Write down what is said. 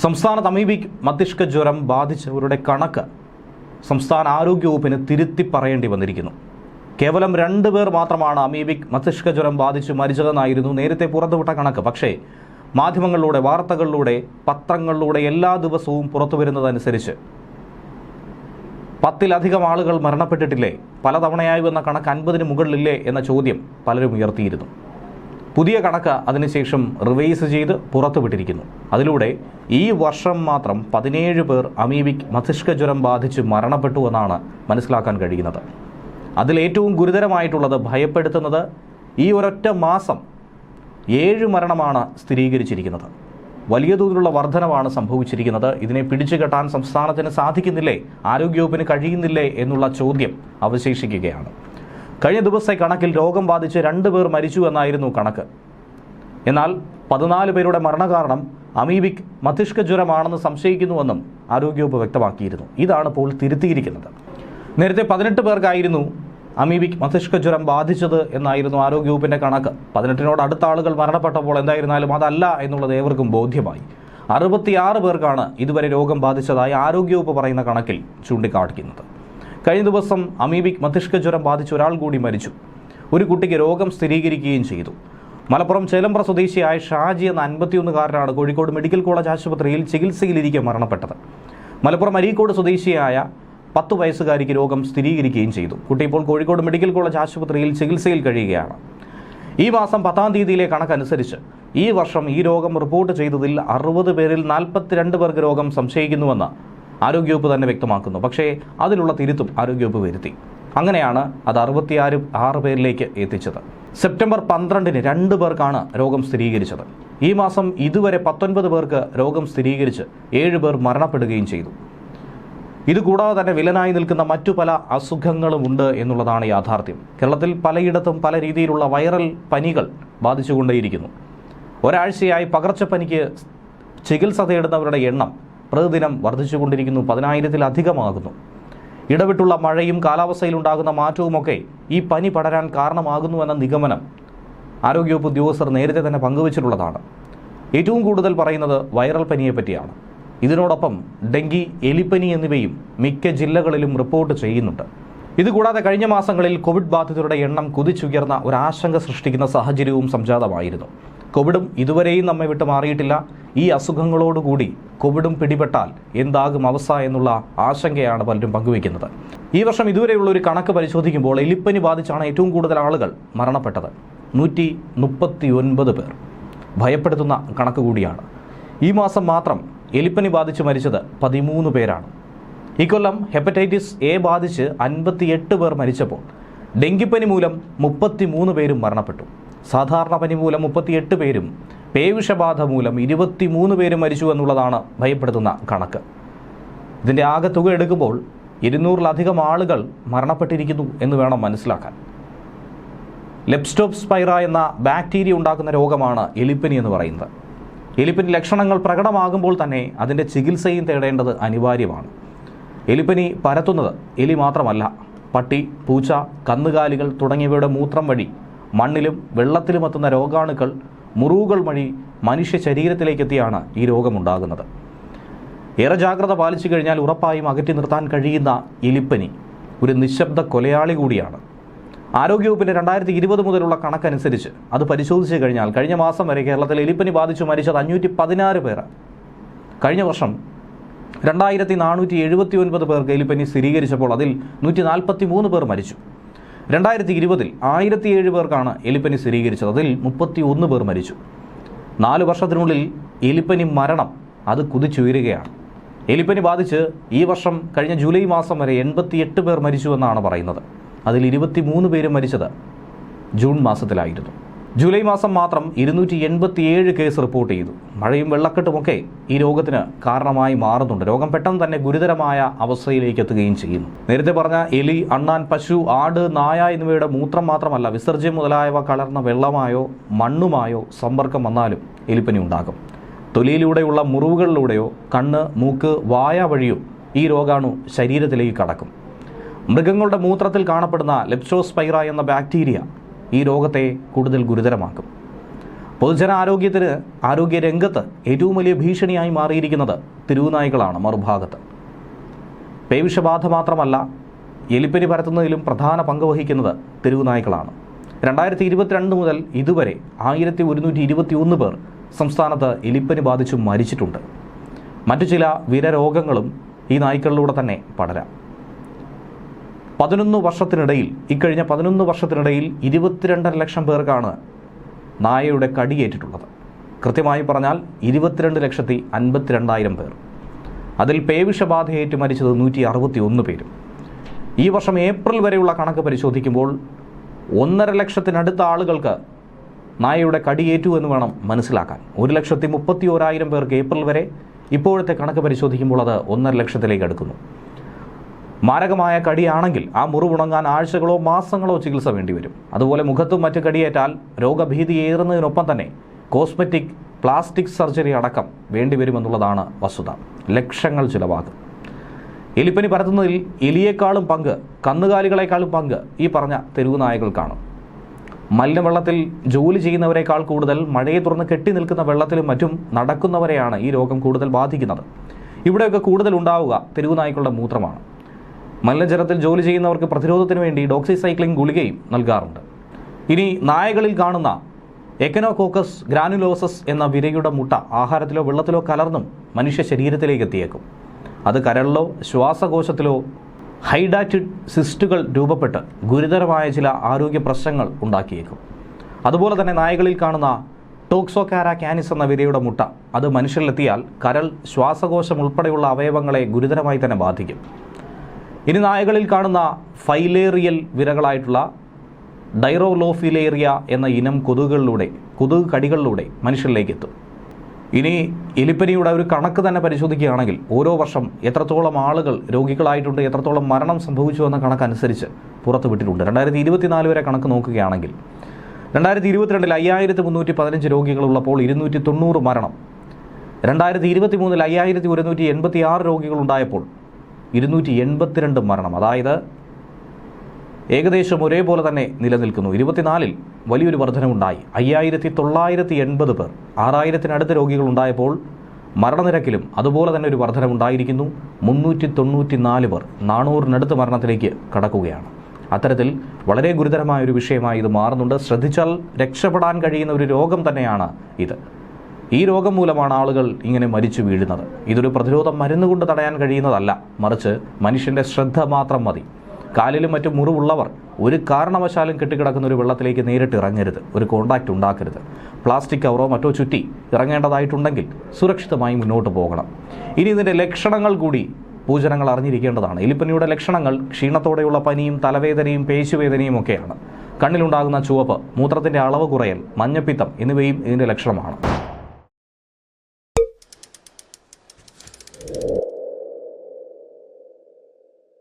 സംസ്ഥാനത്ത് അമീബിക് മസ്തിഷ്ക ജ്വരം ബാധിച്ചവരുടെ കണക്ക് സംസ്ഥാന ആരോഗ്യ വകുപ്പിന് തിരുത്തി പറയേണ്ടി വന്നിരിക്കുന്നു. കേവലം 2 പേർ മാത്രമാണ് അമീബിക് മസ്തിഷ്ക ജ്വരം ബാധിച്ച് മരിച്ചതെന്നായിരുന്നു നേരത്തെ പുറത്തുവിട്ട കണക്ക്. പക്ഷേ മാധ്യമങ്ങളിലൂടെ, വാർത്തകളിലൂടെ, പത്രങ്ങളിലൂടെ എല്ലാ ദിവസവും പുറത്തു വരുന്നതനുസരിച്ച് 10-ലധികം ആളുകൾ മരണപ്പെട്ടിട്ടില്ലേ, പലതവണയായി വന്ന കണക്ക് 50-ന് മുകളിലില്ലേ എന്ന ചോദ്യം പലരും ഉയർത്തിയിരുന്നു. പുതിയ കണക്ക് അതിനുശേഷം റിവൈസ് ചെയ്ത് പുറത്തുവിട്ടിരിക്കുന്നു. അതിലൂടെ ഈ വർഷം മാത്രം 17 പേർ അമീബിക് മസ്തിഷ്ക ജ്വരം ബാധിച്ച് മരണപ്പെട്ടു എന്നാണ് മനസ്സിലാക്കാൻ കഴിയുന്നത്. അതിൽ ഏറ്റവും ഗുരുതരമായിട്ടുള്ളത്, ഭയപ്പെടുത്തുന്നത്, ഈ ഒരൊറ്റ മാസം 7 മരണമാണ് സ്ഥിരീകരിച്ചിരിക്കുന്നത്. വലിയ തോതിലുള്ള വർധനവാണ് സംഭവിച്ചിരിക്കുന്നത്. ഇതിനെ പിടിച്ചുകെട്ടാൻ സംസ്ഥാനത്തിന് സാധിക്കുന്നില്ലേ, ആരോഗ്യവകുപ്പിന് കഴിയുന്നില്ലേ എന്നുള്ള ചോദ്യം അവശേഷിക്കുകയാണ്. കഴിഞ്ഞ ദിവസത്തെ കണക്കിൽ രോഗം ബാധിച്ച് 2 പേർ മരിച്ചു എന്നായിരുന്നു കണക്ക്. എന്നാൽ 14 പേരുടെ മരണകാരണം അമീബിക് മസ്തിഷ്ക ജ്വരമാണെന്ന് സംശയിക്കുന്നുവെന്നും ആരോഗ്യവകുപ്പ് വ്യക്തമാക്കിയിരുന്നു. ഇതാണ് ഇപ്പോൾ തിരുത്തിയിരിക്കുന്നത്. നേരത്തെ 18 പേർക്കായിരുന്നു അമീബിക് മസ്തിഷ്ക ജ്വരം ബാധിച്ചത് എന്നായിരുന്നു ആരോഗ്യവകുപ്പിൻ്റെ കണക്ക്. 18നോട് അടുത്ത ആളുകൾ മരണപ്പെട്ടപ്പോൾ എന്തായിരുന്നാലും അതല്ല എന്നുള്ളത് ഏവർക്കും ബോധ്യമായി. 66 പേർക്കാണ് ഇതുവരെ രോഗം ബാധിച്ചതായി ആരോഗ്യവകുപ്പ് പറയുന്ന കണക്കിൽ ചൂണ്ടിക്കാണിക്കുന്നത്. കഴിഞ്ഞ ദിവസം അമീബിക് മസ്തിഷ്ക ജ്വരം ബാധിച്ച് ഒരാൾ കൂടി മരിച്ചു. ഒരു കുട്ടിക്ക് രോഗം സ്ഥിരീകരിക്കുകയും ചെയ്തു. മലപ്പുറം ചേലമ്പ്ര സ്വദേശിയായ ഷാജി എന്ന 51-കാരനാണ് കോഴിക്കോട് മെഡിക്കൽ കോളേജ് ആശുപത്രിയിൽ ചികിത്സയിലിരിക്കെ മരണപ്പെട്ടത്. മലപ്പുറം അരീക്കോട് സ്വദേശിയായ 10 വയസ്സുകാരിക്ക് രോഗം സ്ഥിരീകരിക്കുകയും ചെയ്തു. കുട്ടി ഇപ്പോൾ കോഴിക്കോട് മെഡിക്കൽ കോളേജ് ആശുപത്രിയിൽ ചികിത്സയിൽ കഴിയുകയാണ്. ഈ മാസം 10-ാം തീയതിയിലെ കണക്കനുസരിച്ച് ഈ വർഷം ഈ രോഗം റിപ്പോർട്ട് ചെയ്തതിൽ 60 പേരിൽ 42 പേർക്ക് രോഗം സംശയിക്കുന്നുവെന്ന് ആരോഗ്യവകുപ്പ് തന്നെ വ്യക്തമാക്കുന്നു. പക്ഷേ അതിലുള്ള തിരുത്തും ആരോഗ്യവകുപ്പ് വരുത്തി. അങ്ങനെയാണ് അത് 66 പേരിലേക്ക് എത്തിച്ചത്. സെപ്റ്റംബർ 12-ന് 2 പേർക്കാണ് രോഗം സ്ഥിരീകരിച്ചത്. ഈ മാസം ഇതുവരെ 19 പേർക്ക് രോഗം സ്ഥിരീകരിച്ച് 7 പേർ മരണപ്പെടുകയും ചെയ്തു. ഇതുകൂടാതെ തന്നെ വില്ലനായി നിൽക്കുന്ന മറ്റു പല അസുഖങ്ങളുമുണ്ട് എന്നുള്ളതാണ് യാഥാർത്ഥ്യം. കേരളത്തിൽ പലയിടത്തും പല രീതിയിലുള്ള വൈറൽ പനികൾ ബാധിച്ചുകൊണ്ടേയിരിക്കുന്നു. ഒരാഴ്ചയായി പകർച്ചപ്പനിക്ക് ചികിത്സ തേടുന്നവരുടെ എണ്ണം പ്രതിദിനം വർദ്ധിച്ചുകൊണ്ടിരിക്കുന്നു. 10,000-ലധികമാകുന്നു. ഇടവിട്ടുള്ള മഴയും കാലാവസ്ഥയിലുണ്ടാകുന്ന മാറ്റവുമൊക്കെ ഈ പനി പടരാൻ കാരണമാകുന്നുവെന്ന നിഗമനം ആരോഗ്യവകുപ്പ് ഉദ്യോഗസ്ഥർ നേരത്തെ തന്നെ പങ്കുവച്ചിട്ടുള്ളതാണ്. ഏറ്റവും കൂടുതൽ പറയുന്നത് വൈറൽ പനിയെ പറ്റിയാണ്. ഇതിനോടൊപ്പം ഡെങ്കി, എലിപ്പനി എന്നിവയും മിക്ക ജില്ലകളിലും റിപ്പോർട്ട് ചെയ്യുന്നുണ്ട്. ഇതുകൂടാതെ കഴിഞ്ഞ മാസങ്ങളിൽ കോവിഡ് ബാധിതരുടെ എണ്ണം കുതിച്ചുയർന്ന ഒരാശങ്ക സൃഷ്ടിക്കുന്ന സാഹചര്യവും സംജാതമായിരുന്നു. കോവിഡും ഇതുവരെയും നമ്മെ വിട്ട് മാറിയിട്ടില്ല. ഈ അസുഖങ്ങളോടുകൂടി കോവിഡും പിടിപെട്ടാൽ എന്താകും അവസ്ഥ എന്നുള്ള ആശങ്കയാണ് പലരും പങ്കുവയ്ക്കുന്നത്. ഈ വർഷം ഇതുവരെയുള്ള ഒരു കണക്ക് പരിശോധിക്കുമ്പോൾ എലിപ്പനി ബാധിച്ചാണ് ഏറ്റവും കൂടുതൽ ആളുകൾ മരണപ്പെട്ടത്. 139 പേർ. ഭയപ്പെടുത്തുന്ന കണക്ക് കൂടിയാണ്. ഈ മാസം മാത്രം എലിപ്പനി ബാധിച്ച് മരിച്ചത് 13 പേരാണ്. ഇക്കൊല്ലം ഹെപ്പറ്റൈറ്റിസ് എ ബാധിച്ച് 58 പേർ മരിച്ചപ്പോൾ ഡെങ്കിപ്പനി മൂലം 33 പേരും മരണപ്പെട്ടു. സാധാരണ പനി മൂലം 38 പേരും പേവിഷബാധ മൂലം 23 പേരും മരിച്ചു എന്നുള്ളതാണ് ഭയപ്പെടുത്തുന്ന കണക്ക്. ഇതിൻ്റെ ആകെ തുക എടുക്കുമ്പോൾ 200-ലധികം ആളുകൾ മരണപ്പെട്ടിരിക്കുന്നു എന്ന് വേണം മനസ്സിലാക്കാൻ. ലെപ്റ്റോസ്പൈറ എന്ന ബാക്ടീരിയ ഉണ്ടാക്കുന്ന രോഗമാണ് എലിപ്പനി എന്ന് പറയുന്നത്. എലിപ്പനി ലക്ഷണങ്ങൾ പ്രകടമാകുമ്പോൾ തന്നെ അതിൻ്റെ ചികിത്സയും തേടേണ്ടത് അനിവാര്യമാണ്. എലിപ്പനി പരത്തുന്നത് എലി മാത്രമല്ല, പട്ടി, പൂച്ച, കന്നുകാലികൾ തുടങ്ങിയവയുടെ മൂത്രം വഴി മണ്ണിലും വെള്ളത്തിലും എത്തുന്ന രോഗാണുക്കൾ മുറിവുകൾ വഴി മനുഷ്യ ശരീരത്തിലേക്കെത്തിയാണ് ഈ രോഗമുണ്ടാകുന്നത്. ഏറെ ജാഗ്രത പാലിച്ചു കഴിഞ്ഞാൽ ഉറപ്പായും അകറ്റി നിർത്താൻ കഴിയുന്ന എലിപ്പനി ഒരു നിശബ്ദ കൊലയാളി കൂടിയാണ്. ആരോഗ്യവകുപ്പിൻ്റെ 2020 മുതലുള്ള കണക്കനുസരിച്ച് അത് പരിശോധിച്ച് കഴിഞ്ഞാൽ കഴിഞ്ഞ മാസം വരെ കേരളത്തിൽ എലിപ്പനി ബാധിച്ചു മരിച്ചത് 516 പേർ. കഴിഞ്ഞ വർഷം 2479 പേർക്ക് എലിപ്പനി സ്ഥിരീകരിച്ചപ്പോൾ അതിൽ 143 പേർ മരിച്ചു. 2020-ൽ 1007 പേർക്കാണ് എലിപ്പനി സ്ഥിരീകരിച്ചത്. അതിൽ 31 പേർ മരിച്ചു. 4 വർഷത്തിനുള്ളിൽ എലിപ്പനി മരണം അത് കുതിച്ചുയരുകയാണ്. എലിപ്പനി ബാധിച്ച് ഈ വർഷം കഴിഞ്ഞ ജൂലൈ മാസം വരെ 88 പേർ മരിച്ചു എന്നാണ് പറയുന്നത്. അതിൽ 23 പേരും മരിച്ചത് ജൂൺ മാസത്തിലായിരുന്നു. ജൂലൈ മാസം മാത്രം 287 കേസ് റിപ്പോർട്ട് ചെയ്തു. മഴയും വെള്ളക്കെട്ടുമൊക്കെ ഈ രോഗത്തിന് കാരണമായി മാറുന്നുണ്ട്. രോഗം പെട്ടെന്ന് തന്നെ ഗുരുതരമായ അവസ്ഥയിലേക്ക് എത്തുകയും ചെയ്യുന്നു. നേരത്തെ പറഞ്ഞ എലി, അണ്ണാൻ, പശു, ആട്, നായ എന്നിവയുടെ മൂത്രം മാത്രമല്ല, വിസർജ്യം മുതലായവ കലർന്ന വെള്ളമായോ മണ്ണുമായോ സമ്പർക്കം വന്നാലും എലിപ്പനി ഉണ്ടാകും. തൊലിയിലൂടെയുള്ള മുറിവുകളിലൂടെയോ കണ്ണ്, മൂക്ക്, വായ വഴിയോ ഈ രോഗാണു ശരീരത്തിലേക്ക് കടക്കും. മൃഗങ്ങളുടെ മൂത്രത്തിൽ കാണപ്പെടുന്ന ലെപ്റ്റോസ്പൈറ എന്ന ബാക്ടീരിയ ഈ രോഗത്തെ കൂടുതൽ ഗുരുതരമാക്കും. പൊതുജനാരോഗ്യത്തിന് ആരോഗ്യരംഗത്ത് ഏറ്റവും വലിയ ഭീഷണിയായി മാറിയിരിക്കുന്നത് തെരുവുനായ്ക്കളാണ്. മറുഭാഗത്ത് പേവിഷബാധ മാത്രമല്ല, എലിപ്പനി പരത്തുന്നതിലും പ്രധാന പങ്ക് വഹിക്കുന്നത് തെരുവുനായ്ക്കളാണ്. 2022 മുതൽ ഇതുവരെ 1121 പേർ സംസ്ഥാനത്ത് എലിപ്പനി ബാധിച്ചു മരിച്ചിട്ടുണ്ട്. മറ്റു ചില വിരരോഗങ്ങളും ഈ നായ്ക്കളിലൂടെ തന്നെ പടരാം. 11 വർഷത്തിനിടയിൽ, ഇക്കഴിഞ്ഞ 11 വർഷത്തിനിടയിൽ 22.5 ലക്ഷം പേർക്കാണ് നായയുടെ കടിയേറ്റിട്ടുള്ളത്. കൃത്യമായി പറഞ്ഞാൽ 22,52,000 പേർ. അതിൽ പേവിഷബാധയേറ്റ് മരിച്ചത് 161 പേരും. ഈ വർഷം ഏപ്രിൽ വരെയുള്ള കണക്ക് പരിശോധിക്കുമ്പോൾ 1.5 ലക്ഷത്തിനടുത്ത ആളുകൾക്ക് നായയുടെ കടിയേറ്റു എന്ന് വേണം മനസ്സിലാക്കാൻ. 1,31,000 പേർക്ക് ഏപ്രിൽ വരെ. ഇപ്പോഴത്തെ കണക്ക് പരിശോധിക്കുമ്പോൾ അത് 1.5 ലക്ഷത്തിലേക്ക് അടുക്കുന്നു. മാരകമായ കടിയാണെങ്കിൽ ആ മുറിവുണങ്ങാൻ ആഴ്ചകളോ മാസങ്ങളോ ചികിത്സ വേണ്ടിവരും. അതുപോലെ മുഖത്തും മറ്റ് കടിയേറ്റാൽ രോഗഭീതി ഏറുന്നതിനൊപ്പം തന്നെ കോസ്മെറ്റിക്, പ്ലാസ്റ്റിക് സർജറി അടക്കം വേണ്ടിവരുമെന്നുള്ളതാണ് വസ്തുത. ലക്ഷങ്ങൾ ചിലവാകും. എലിപ്പനി പരത്തുന്നതിൽ എലിയേക്കാളും പങ്ക്, കന്നുകാലികളെക്കാളും പങ്ക് ഈ പറഞ്ഞ തെരുവു നായകൾക്കാണ്. മലിനവെള്ളത്തിൽ ജോലി ചെയ്യുന്നവരെക്കാൾ കൂടുതൽ മഴയെ തുറന്ന് കെട്ടി നിൽക്കുന്ന വെള്ളത്തിലും മറ്റും നടക്കുന്നവരെയാണ് ഈ രോഗം കൂടുതൽ ബാധിക്കുന്നത്. ഇവിടെയൊക്കെ കൂടുതൽ ഉണ്ടാവുക തെരുവു നായ്ക്കളുടെ മൂത്രമാണ്. മലിനജലത്തിൽ ജോലി ചെയ്യുന്നവർക്ക് പ്രതിരോധത്തിന് വേണ്ടി ഡോക്സിസൈക്ലിൻ ഗുളികയും നൽകാറുണ്ട്. ഇനി നായകളിൽ കാണുന്ന എക്കനോകോക്കസ് ഗ്രാനുലോസസ് എന്ന വിരയുടെ മുട്ട ആഹാരത്തിലോ വെള്ളത്തിലോ കലർന്നും മനുഷ്യ ശരീരത്തിലേക്ക് എത്തിയേക്കും. അത് കരളിലോ ശ്വാസകോശത്തിലോ ഹൈഡാറ്റിഡ് സിസ്റ്റുകൾ രൂപപ്പെട്ട് ഗുരുതരമായ ചില ആരോഗ്യ പ്രശ്നങ്ങൾ ഉണ്ടാക്കിയേക്കും. അതുപോലെ തന്നെ നായകളിൽ കാണുന്ന ടോക്സോകാര കാനിസ് എന്ന വിരയുടെ മുട്ട, അത് മനുഷ്യരിലെത്തിയാൽ കരൾ, ശ്വാസകോശം ഉൾപ്പെടെയുള്ള അവയവങ്ങളെ ഗുരുതരമായി തന്നെ ബാധിക്കും. ഇനി നായകളിൽ കാണുന്ന ഫൈലേറിയൽ വിരകളായിട്ടുള്ള ഡൈറോലോഫിലേറിയ എന്ന ഇനം കൊതുക് കടികളിലൂടെ മനുഷ്യരിലേക്ക് എത്തും. ഇനി എലിപ്പനിയുടെ ഒരു കണക്ക് തന്നെ പരിശോധിക്കുകയാണെങ്കിൽ ഓരോ വർഷം എത്രത്തോളം ആളുകൾ രോഗികളായിട്ടുണ്ട്, എത്രത്തോളം മരണം സംഭവിച്ചു എന്ന കണക്കനുസരിച്ച് പുറത്തുവിട്ടിട്ടുണ്ട്. 2024 വരെ കണക്ക് നോക്കുകയാണെങ്കിൽ 2022 5315 രോഗികളുള്ളപ്പോൾ 290 മരണം. 2023 5186 രോഗികളുണ്ടായപ്പോൾ 282 മരണം. അതായത് ഏകദേശം ഒരേപോലെ തന്നെ നിലനിൽക്കുന്നു. 24 വലിയൊരു വർധനവുണ്ടായി. 5980 പേർ, 6000-നടുത്ത് രോഗികളുണ്ടായപ്പോൾ മരണനിരക്കിലും അതുപോലെ തന്നെ ഒരു വർധനവുണ്ടായിരിക്കുന്നു. 394 പേർ 400-നടുത്ത് മരണത്തിലേക്ക് കടക്കുകയാണ്. അത്തരത്തിൽ വളരെ ഗുരുതരമായ ഒരു വിഷയമായി ഇത് മാറുന്നുണ്ട്. ശ്രദ്ധിച്ചാൽ രക്ഷപ്പെടാൻ കഴിയുന്ന ഒരു രോഗം തന്നെയാണ് ഇത്. ഈ രോഗം മൂലമാണ് ആളുകൾ ഇങ്ങനെ മരിച്ചു വീഴുന്നത്. ഇതൊരു പ്രതിരോധ മരുന്നുകൊണ്ട് തടയാൻ കഴിയുന്നതല്ല, മറിച്ച് മനുഷ്യൻ്റെ ശ്രദ്ധ മാത്രം മതി. കാലിലും മറ്റും മുറിവുള്ളവർ ഒരു കാരണവശാലും കെട്ടിക്കിടക്കുന്ന ഒരു വെള്ളത്തിലേക്ക് നേരിട്ട് ഇറങ്ങരുത്. ഒരു കോണ്ടാക്റ്റ് ഉണ്ടാക്കരുത്. പ്ലാസ്റ്റിക് കവറോ മറ്റോ ചുറ്റി ഇറങ്ങേണ്ടതായിട്ടുണ്ടെങ്കിൽ സുരക്ഷിതമായി മുന്നോട്ട് പോകണം. ഇനി ഇതിൻ്റെ ലക്ഷണങ്ങൾ കൂടി പൂജനങ്ങൾ അറിഞ്ഞിരിക്കേണ്ടതാണ്. എലിപ്പനിയുടെ ലക്ഷണങ്ങൾ ക്ഷീണത്തോടെയുള്ള പനിയും തലവേദനയും പേശുവേദനയും ഒക്കെയാണ്. കണ്ണിലുണ്ടാകുന്ന ചുവപ്പ്, മൂത്രത്തിൻ്റെ അളവ് കുറയൽ, മഞ്ഞപ്പിത്തം എന്നിവയും ഇതിൻ്റെ ലക്ഷണമാണ്.